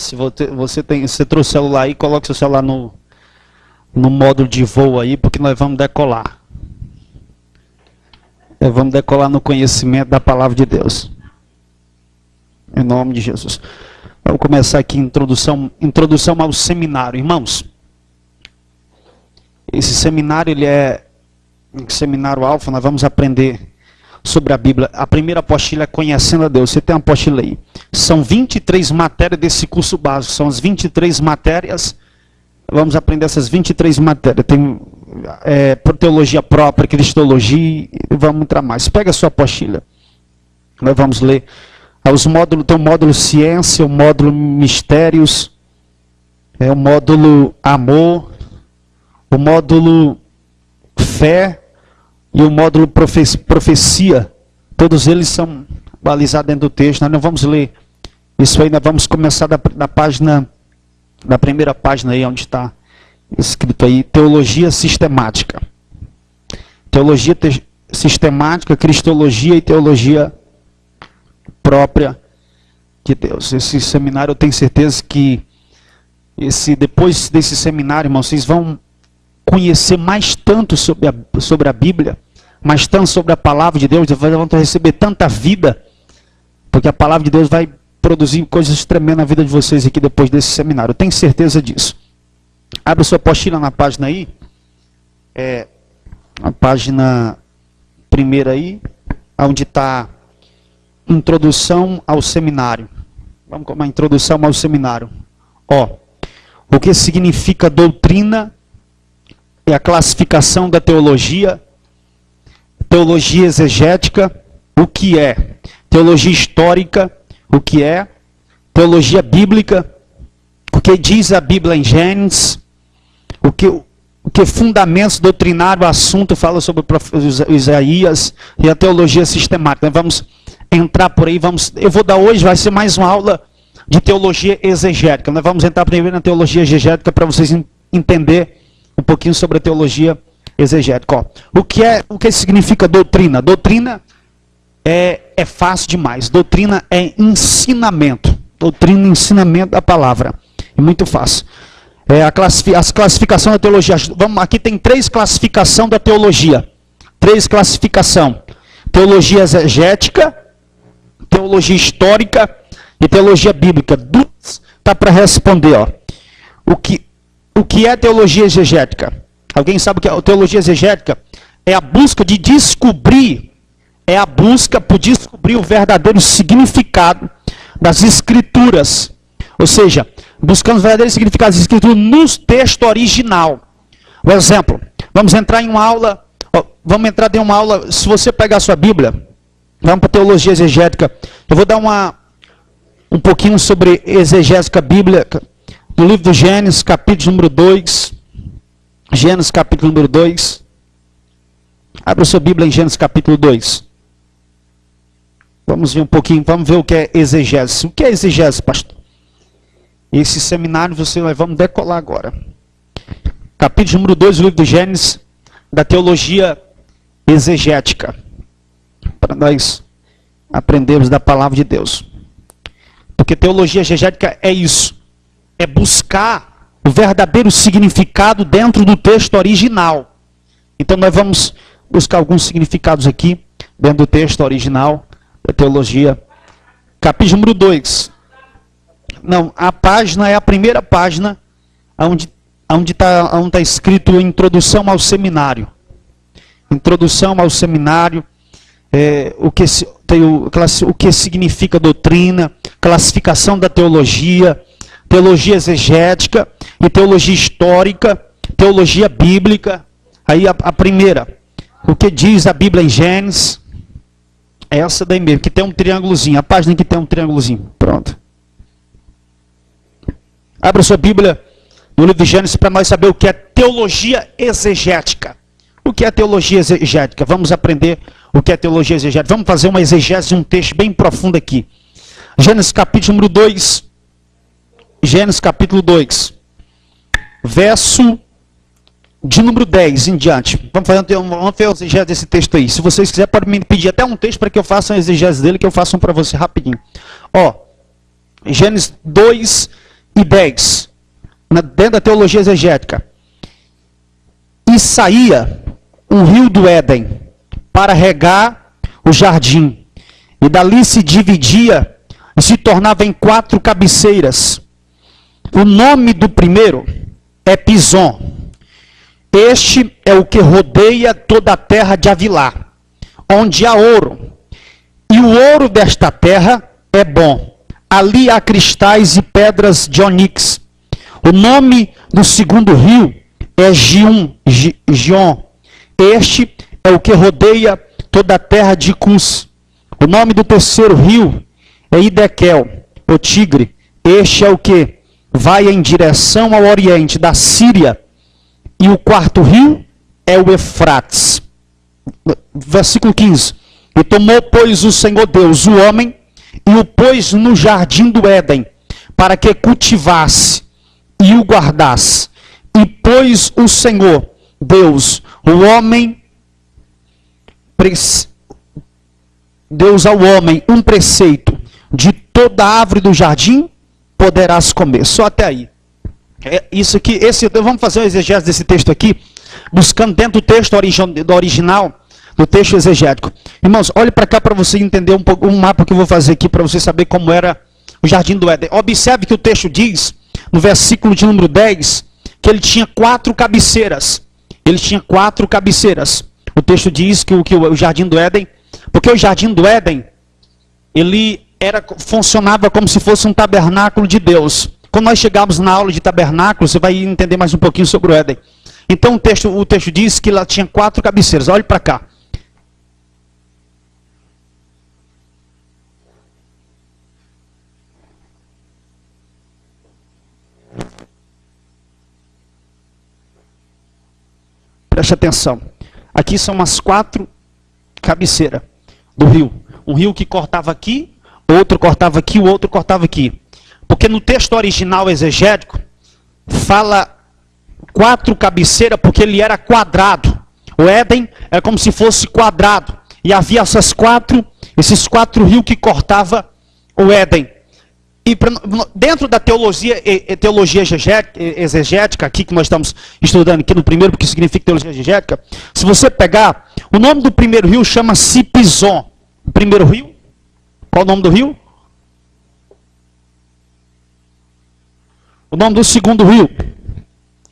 Se você trouxe o celular aí, coloque seu celular no módulo de voo aí, porque nós vamos decolar. Vamos decolar no conhecimento da palavra de Deus. Em nome de Jesus. Vamos começar aqui introdução ao seminário. Irmãos, esse seminário, ele é um seminário alfa, nós vamos aprender sobre a Bíblia. A primeira apostila é Conhecendo a Deus. Você tem uma apostila aí. São 23 matérias desse curso básico. São as 23 matérias. Vamos aprender essas 23 matérias. Tem teologia própria, cristologia, e vamos entrar mais. Pega a sua apostila. Nós vamos ler. Os módulos, tem o módulo ciência, o módulo mistérios, o módulo amor, o módulo fé e o módulo profecia. Todos eles são balizados dentro do texto. Nós não vamos ler isso aí, nós vamos começar da primeira página aí, onde está escrito aí, teologia sistemática. Teologia sistemática, cristologia e teologia própria de Deus. Esse seminário, eu tenho certeza que depois desse seminário, irmãos, vocês vão conhecer mais tanto sobre a Bíblia, mais tanto sobre a palavra de Deus, vão receber tanta vida, porque a palavra de Deus vai produzir coisas tremendas na vida de vocês aqui depois desse seminário. Eu tenho certeza disso. Abre sua apostila na página aí, a página primeira aí, onde está Introdução ao seminário. Vamos com uma introdução ao seminário. O que significa doutrina e a classificação da teologia, teologia exegética, o que é teologia histórica, o que é teologia bíblica, o que diz a Bíblia em Gênesis, o que fundamentos doutrinários, o assunto fala sobre o Isaías e a teologia sistemática. Nós vamos entrar por aí, eu vou dar hoje, vai ser mais uma aula de teologia exegética. Nós vamos entrar primeiro na teologia exegética para vocês entenderem um pouquinho sobre a teologia exegética. O que significa doutrina? Doutrina é fácil demais. Doutrina é ensinamento. Doutrina e ensinamento da palavra. É muito fácil. As classificações da teologia. Aqui tem 3 classificações da teologia. 3 classificações. Teologia exegética, teologia histórica e teologia bíblica. 2 está para responder. O que é teologia exegética? Alguém sabe o que é teologia exegética? É a busca de descobrir, por descobrir o verdadeiro significado das escrituras. Ou seja, buscando o verdadeiro significado das escrituras no texto original. Por exemplo, vamos entrar em uma aula, se você pegar a sua Bíblia, vamos para a teologia exegética. Eu vou dar um pouquinho sobre exegética bíblica no livro do Gênesis, capítulo número 2. Gênesis, capítulo número 2. Abra a sua Bíblia em Gênesis, capítulo 2. Vamos ver um pouquinho, vamos ver o que é exegese. O que é exegese, pastor? Esse seminário nós vamos decolar agora. Capítulo número 2 do livro do Gênesis, da teologia exegética. Para nós aprendermos da palavra de Deus. Porque teologia exegética é isso. É buscar o verdadeiro significado dentro do texto original. Então nós vamos buscar alguns significados aqui, dentro do texto original da teologia. Capítulo número 2. Não, a página é a primeira página, onde está escrito Introdução ao Seminário. Introdução ao Seminário. O que significa doutrina, classificação da teologia, teologia exegética e teologia histórica, teologia bíblica. Aí a primeira, o que diz a Bíblia em Gênesis, é essa daí mesmo, que tem um triângulozinho, a página que tem um triângulozinho, pronto. Abra sua Bíblia no livro de Gênesis para nós saber o que é teologia exegética. O que é teologia exegética? Vamos aprender o que é teologia exegética. Vamos fazer uma exegese de um texto bem profundo aqui. Gênesis capítulo número 2. Gênesis capítulo 2. Verso de número 10 em diante. Vamos fazer a exegese desse texto aí. Se vocês quiserem, podem me pedir até um texto para que eu faça a exegese dele, que eu faço um para você rapidinho. Gênesis 2, e 10, dentro da teologia exegética. E saía um rio do Éden para regar o jardim. E dali se dividia e se tornava em 4 cabeceiras. O nome do primeiro é Pison. Este é o que rodeia toda a terra de Havilá, onde há ouro. E o ouro desta terra é bom. Ali há cristais e pedras de onix. O nome do segundo rio é Gion. Este é o que rodeia toda a terra de Cus. O nome do terceiro rio é Idequel, o Tigre. Este é o que vai em direção ao oriente da Síria. E o quarto rio é o Eufrates. Versículo 15. E tomou, pois, o Senhor Deus o homem e o pôs no jardim do Éden, para que cultivasse e o guardasse. E pôs o Senhor Deus o homem, Deus ao homem um preceito: de toda árvore do jardim poderás comer. Só até aí. Isso aqui, vamos fazer um exegese desse texto aqui, buscando dentro do texto do original, do texto exegético. Irmãos, olhe para cá para você entender um pouco, um mapa que eu vou fazer aqui para você saber como era o jardim do Éden. Observe que o texto diz, no versículo de número 10, que ele tinha 4 cabeceiras. Ele tinha 4 cabeceiras. O texto diz que o jardim do Éden, porque o jardim do Éden, ele funcionava como se fosse um tabernáculo de Deus. Quando nós chegarmos na aula de tabernáculo, você vai entender mais um pouquinho sobre o Éden. Então o texto diz que lá tinha 4 cabeceiras. Olhe para cá. Preste atenção. Aqui são as 4 cabeceiras do rio. Um rio que cortava aqui, outro cortava aqui, o outro cortava aqui. Porque no texto original exegético, fala 4 cabeceiras porque ele era quadrado. O Éden era como se fosse quadrado. E havia esses 4 rios que cortavam o Éden. E dentro da teologia exegética, aqui que nós estamos estudando aqui no primeiro, porque significa teologia exegética, se você pegar, o nome do primeiro rio chama-se Pison. O primeiro rio, qual o nome do rio? O nome do segundo rio,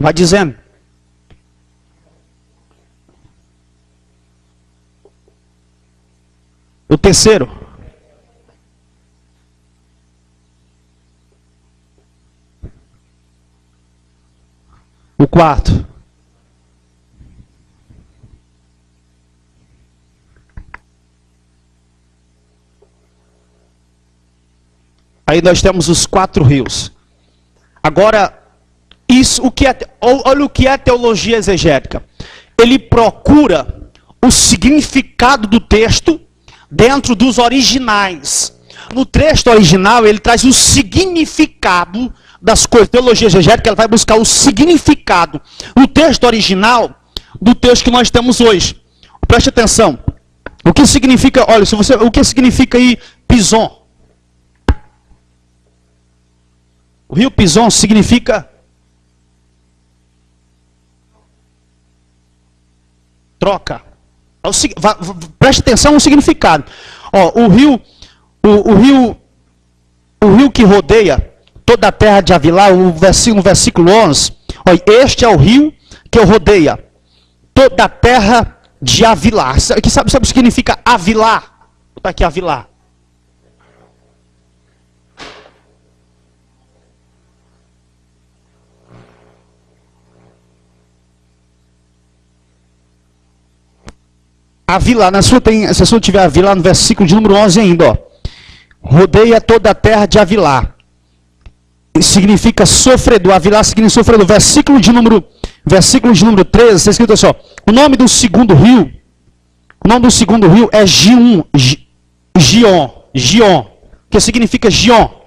vai dizendo. O terceiro. O quarto. Aí nós temos os 4 rios. Agora, olha o que é teologia exegética. Ele procura o significado do texto dentro dos originais. No texto original, ele traz o significado das coisas. Teologia exegética, ela vai buscar o significado no texto original do texto que nós temos hoje. Preste atenção. O que significa, olha, o que significa aí Pison? O rio Pison significa troca. Preste atenção no significado. Ó, o rio que rodeia toda a terra de Havilá, no versículo 11, ó, este é o rio que rodeia toda a terra de Havilá. Sabe o que significa Havilá? Vou botar aqui Havilá. Havilá, se a sua tiver Havilá no versículo de número 11 ainda, ó. Rodeia toda a terra de Havilá. Significa sofredor. Havilá significa sofredor. Versículo de número 13, está escrito assim, ó. O nome do segundo rio é Gion, que significa Gion.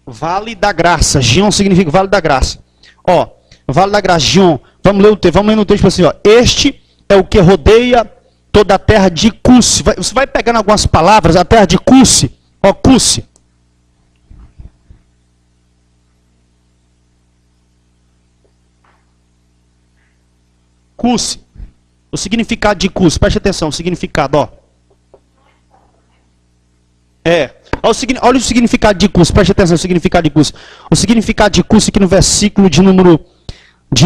Vale da Graça. Gion significa Vale da Graça. Ó, Vale da Gragion. Vamos ler no texto assim, ó. Este é o que rodeia toda a terra de Cusse. Você vai pegando algumas palavras, a terra de Cusse. Ó, Cusse. Cusse. O significado de Cusse. Preste atenção, o significado, ó. Olha o significado de Cusse. Preste atenção, o significado de Cusse. O significado de Cusse aqui no versículo de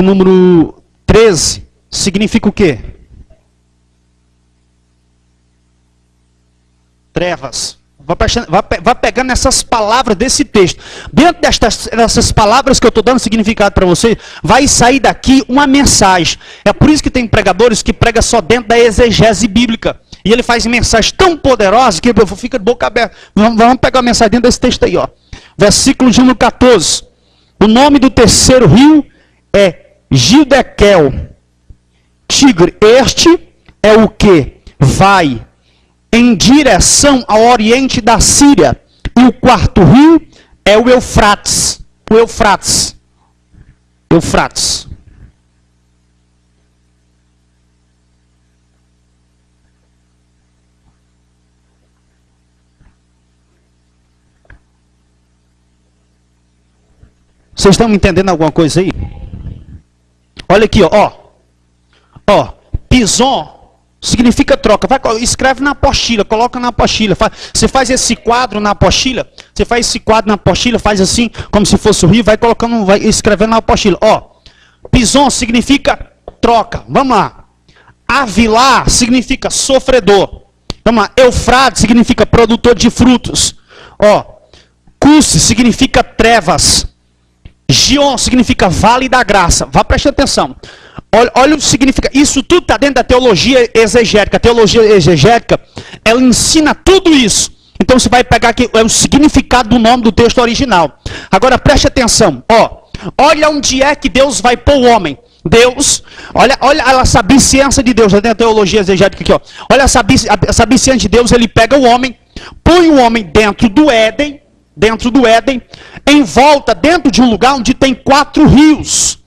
número 13 significa o quê? Trevas. Vai pegando essas palavras desse texto. Dentro dessas palavras que eu estou dando significado para você, vai sair daqui uma mensagem. É por isso que tem pregadores que pregam só dentro da exegese bíblica. E ele faz mensagens tão poderosas que fica de boca aberta. Vamos pegar a mensagem dentro desse texto aí, ó. Versículo de número 14. O nome do terceiro rio é Gildequel. Tigre. Este é o que vai em direção ao oriente da Síria. E o quarto rio é o Eufrates. O Eufrates. Eufrates. Vocês estão me entendendo alguma coisa aí? Olha aqui, ó. Pison significa troca. Escreve na apostila, coloca na apostila. Você faz esse quadro na apostila. Você faz esse quadro na apostila, faz assim, como se fosse o rio, vai colocando, vai escrevendo na apostila. Ó, Pison significa troca. Vamos lá. Avilar significa sofredor. Vamos lá. Eufrates significa produtor de frutos. Ó, Cusse significa trevas. Gion significa vale da graça. Vá prestar atenção. Olha o que significa. Isso tudo está dentro da teologia exegética. A teologia exegética, ela ensina tudo isso. Então você vai pegar aqui o significado do nome do texto original. Agora preste atenção. Ó, olha onde é que Deus vai pôr o homem. Deus, olha a sabiciência de Deus. Dentro da teologia exegética aqui, ó. Olha a sabiciência de Deus. Ele pega o homem, põe o homem dentro do Éden, em volta, dentro de um lugar onde tem 4 rios.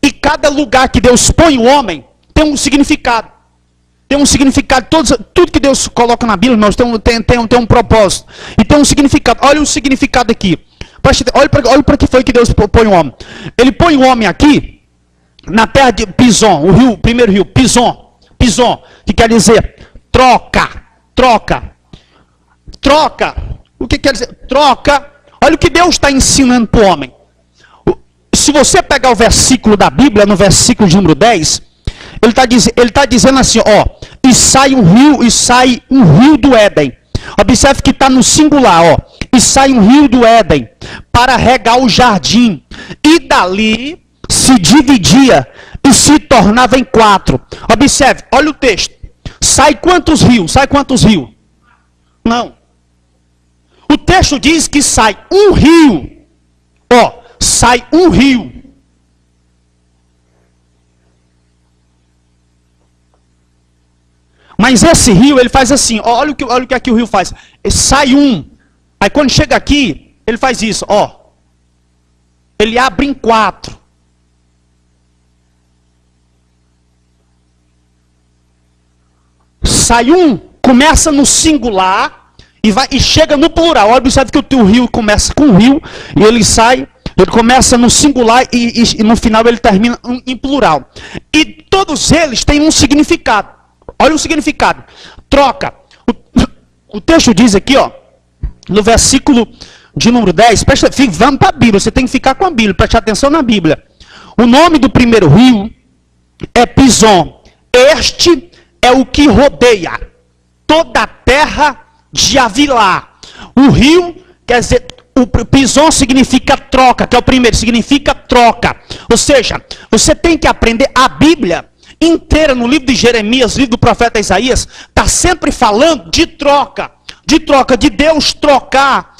E cada lugar que Deus põe o homem tem um significado. Tem um significado. Tudo que Deus coloca na Bíblia, nós tem um propósito. E tem um significado. Olha o significado aqui. Olha para que foi que Deus põe o homem. Ele põe o homem aqui, na terra de Pison, o primeiro rio, Pison, que quer dizer troca. O que quer dizer? Troca. Olha o que Deus está ensinando para o homem. Se você pegar o versículo da Bíblia, no versículo de número 10, ele tá dizendo assim, ó, e sai um rio do Éden. Observe que está no singular, ó. E sai um rio do Éden para regar o jardim. E dali se dividia e se tornava em 4. Observe, olha o texto. Sai quantos rios? Não. O texto diz que sai um rio. Ó, sai um rio. Mas esse rio, ele faz assim. Ó, olha o que aqui o rio faz. Sai um. Aí quando chega aqui, ele faz isso, ó. Ele abre em 4. Sai um, começa no singular e chega no plural. Observe que o rio começa com o rio e ele começa no singular e no final ele termina em plural. E todos eles têm um significado. Olha o significado. Troca. O texto diz aqui, ó, no versículo de número 10, vamos para a Bíblia, você tem que ficar com a Bíblia, preste atenção na Bíblia. O nome do primeiro rio é Pison. Este é o que rodeia toda a terra de Avilá. O rio, quer dizer, o Pison significa troca, que é o primeiro, significa troca. Ou seja, você tem que aprender a Bíblia inteira, no livro de Jeremias, livro do profeta Isaías, está sempre falando de troca, de Deus trocar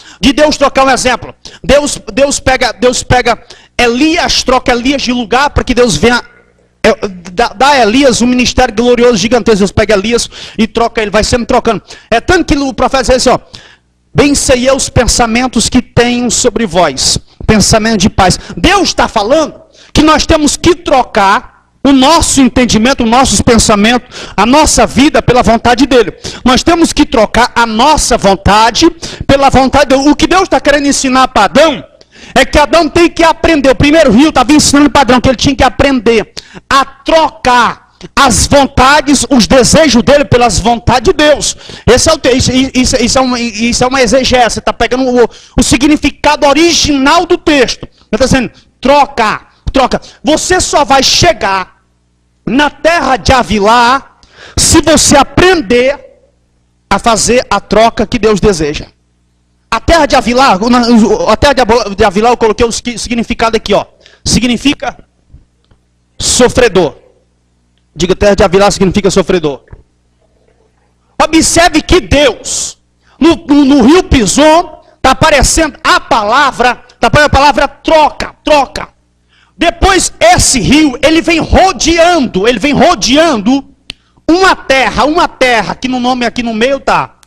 um exemplo. Deus pega Elias, troca Elias de lugar para que Deus venha dá a Elias um ministério glorioso, gigantesco. Deus pega Elias e troca ele, vai sempre trocando. É tanto que o profeta diz assim, ó, bem sei eu os pensamentos que tenho sobre vós, pensamento de paz. Deus está falando que nós temos que trocar o nosso entendimento, os nossos pensamentos, a nossa vida pela vontade dele. Nós temos que trocar a nossa vontade pela vontade dele. O que Deus está querendo ensinar para Adão é que Adão tem que aprender. O primeiro rio estava ensinando para Adão que ele tinha que aprender a trocar as vontades, os desejos dele pelas vontades de Deus. Isso é uma exegese. Você está pegando o significado original do texto. Ele está dizendo, troca. Você só vai chegar na terra de Havilá se você aprender a fazer a troca que Deus deseja. A terra de Havilá, eu coloquei o significado aqui, ó. Significa sofredor. Diga, terra de Havilá significa sofredor. Observe que Deus, no rio Pison, está aparecendo a palavra troca. Depois esse rio, ele vem rodeando uma terra, que no nome aqui no meio está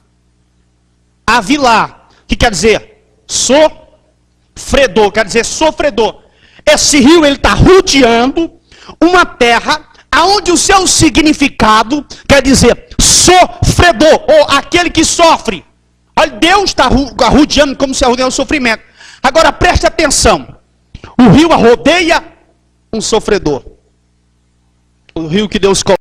Havilá, que quer dizer sofredor, Esse rio, ele está rodeando uma terra aonde o seu significado quer dizer sofredor, ou aquele que sofre. Olha, Deus está rodeando como se rodeia o sofrimento. Agora preste atenção. O rio rodeia um sofredor. O rio que Deus coloca.